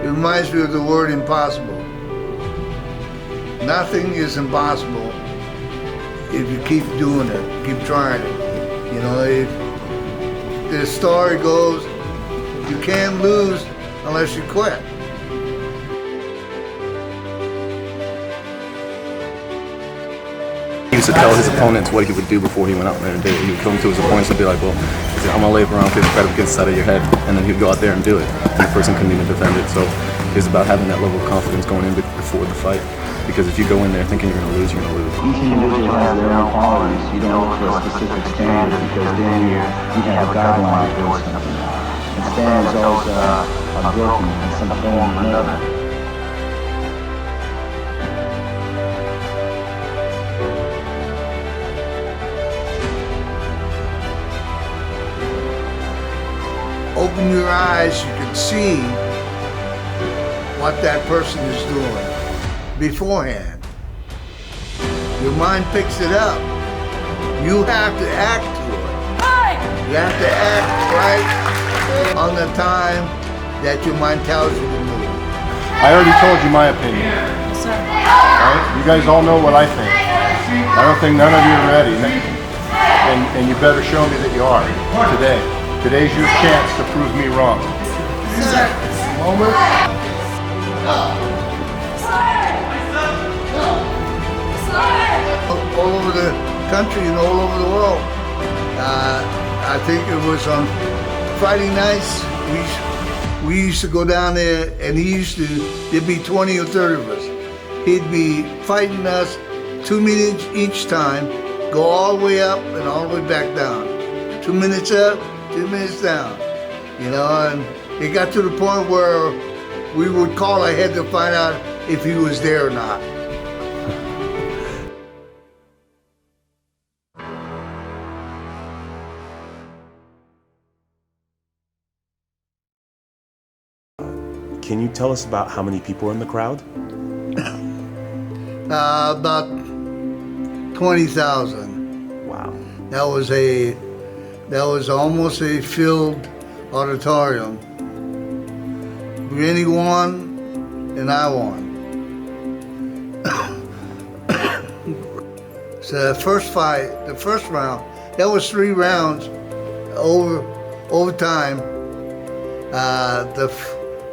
It reminds me of the word impossible. Nothing is impossible if you keep doing it, keep trying it. You know, if the story goes, you can't lose unless you quit. He used to tell his opponents what he would do before he went out there and did it. He would come to his opponents and be like, well, I'm gonna lay it around 55 against the side of your head, and then he'd go out there and do it. And the person couldn't even defend it. So it's about having that level of confidence going in before the fight. Because if you go in there thinking you're gonna lose, you're gonna lose. Each individual has their own qualities. You don't look for a specific standard because then you can have guidelines for something. And standards always are broken in some form or another. Open your eyes, you can see what that person is doing beforehand. Your mind picks it up. You have to act to it. You have to act right on the time that your mind tells you to move. I already told you my opinion. Right? You guys all know what I think. I don't think none of you are ready. And you better show me that you are today. Today's your chance to prove me wrong. Moment. All over the country and all over the world. I think it was on Friday nights. We used to go down there, and there'd be 20 or 30 of us. He'd be fighting us 2 minutes each time, go all the way up and all the way back down. 2 minutes up, 2 minutes down. You know, and it got to the point where we would call ahead to find out if he was there or not. Can you tell us about how many people were in the crowd? About 20,000. Wow. That was almost a filled auditorium. Benny won, and I won. So the first fight, the first round, that was 3 rounds overtime. The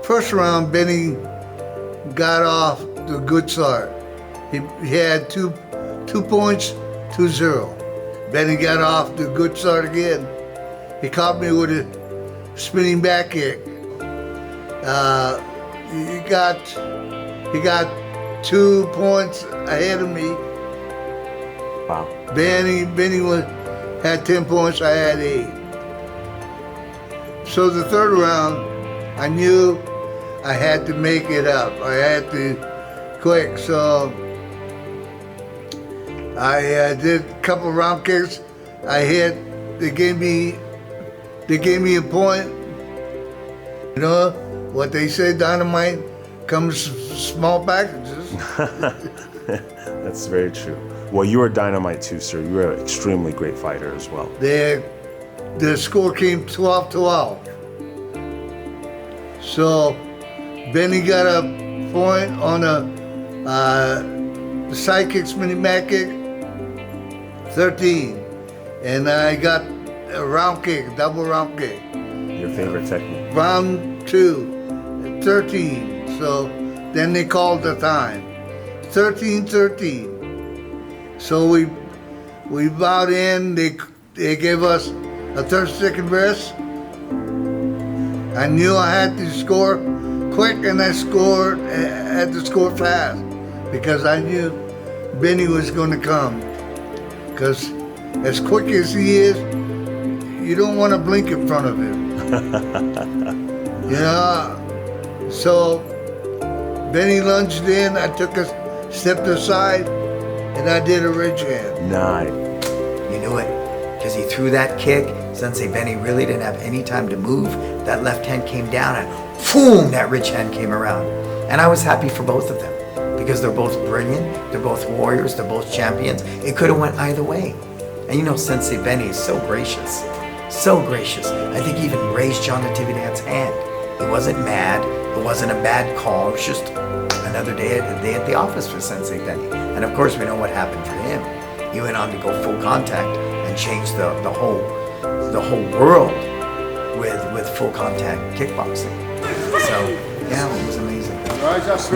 first round, Benny got off to a good start. He had two points, 2-0. Benny got off to a good start again. He caught me with a spinning back kick. He got 2 points ahead of me. Wow. Benny had 10 points, I had 8. So the third round, I knew I had to make it up. I had to quick, so I did a couple round kicks. I hit. They gave me a point. You know what they say? Dynamite comes in small packages. That's very true. Well, you were dynamite too, sir. You were an extremely great fighter as well. The score came 12-12. So Benny got a point on the side kick, spinning back kick, 13. And I got a round kick, double round kick. Your favorite technique? Round 2, 13. So then they called the time, 13-13. So we bowed in. They gave us a 30-second rest. I knew I had to score quick, and I had to score fast because I knew Benny was going to come. Because as quick as he is, you don't want to blink in front of him. You know? So Benny lunged in. I stepped aside, and I did a ridge hand. Nice. You knew it, because he threw that kick. Sensei Benny really didn't have any time to move. That left hand came down and boom, that ridge hand came around. And I was happy for both of them because they're both brilliant, they're both warriors, they're both champions. It could have went either way. And you know Sensei Benny is so gracious. So gracious. I think he even raised John Natividad's hand. He wasn't mad. It wasn't a bad call. It was just another day at the office for Sensei Benny. And of course, we know what happened for him. He went on to go full contact and change the whole world with full contact kickboxing. So yeah, it was amazing.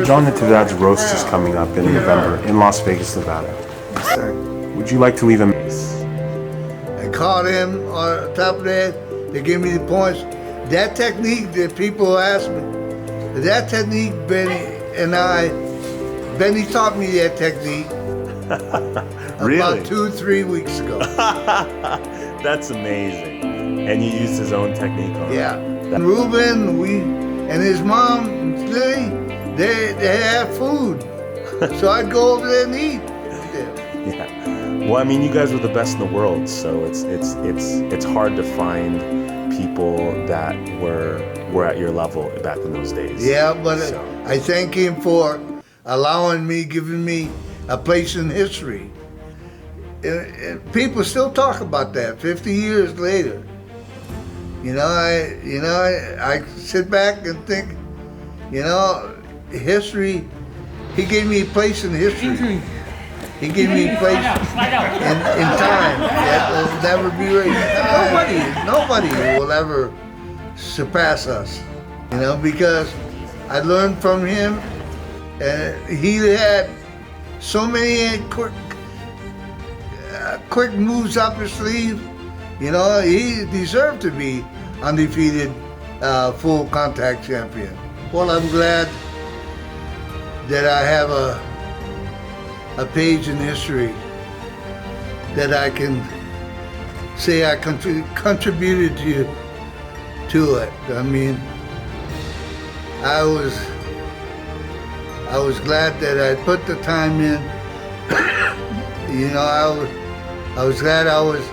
John Natividad's roast is coming up in November in Las Vegas, Nevada. Yes, sir. Would you like to leave him? I caught him on top of that. They gave me the points. That technique that people ask me, that technique, Benny taught me that technique Really? about 2-3 weeks ago. That's amazing. And you used his own technique on Yeah. it. And Ruben, and his mom, Lily, they have food. So I'd go over there and eat. Yeah. Well, I mean, you guys were the best in the world, so it's hard to find people that were at your level back in those days. Yeah, but So. I thank him for allowing me, giving me a place in history. And people still talk about that 50 years later. I sit back and think, history. He gave me a place in history. He gave me a place in time that will never be erased. Nobody will ever surpass us. Because I learned from him, and he had so many quick moves up his sleeve. He deserved to be undefeated full contact champion. Well, I'm glad that I have a page in history that I can say I contributed to it. I mean, I was glad that I put the time in. I was glad I was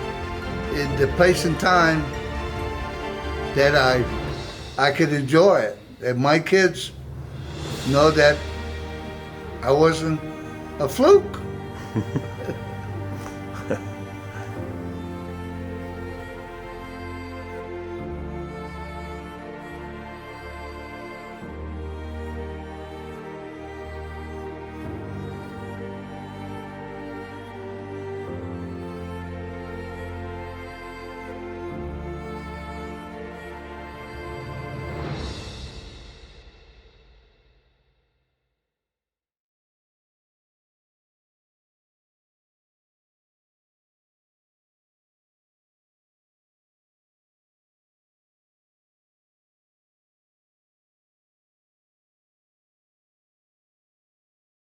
in the place and time that I could enjoy it. And my kids know that I wasn't a fluke.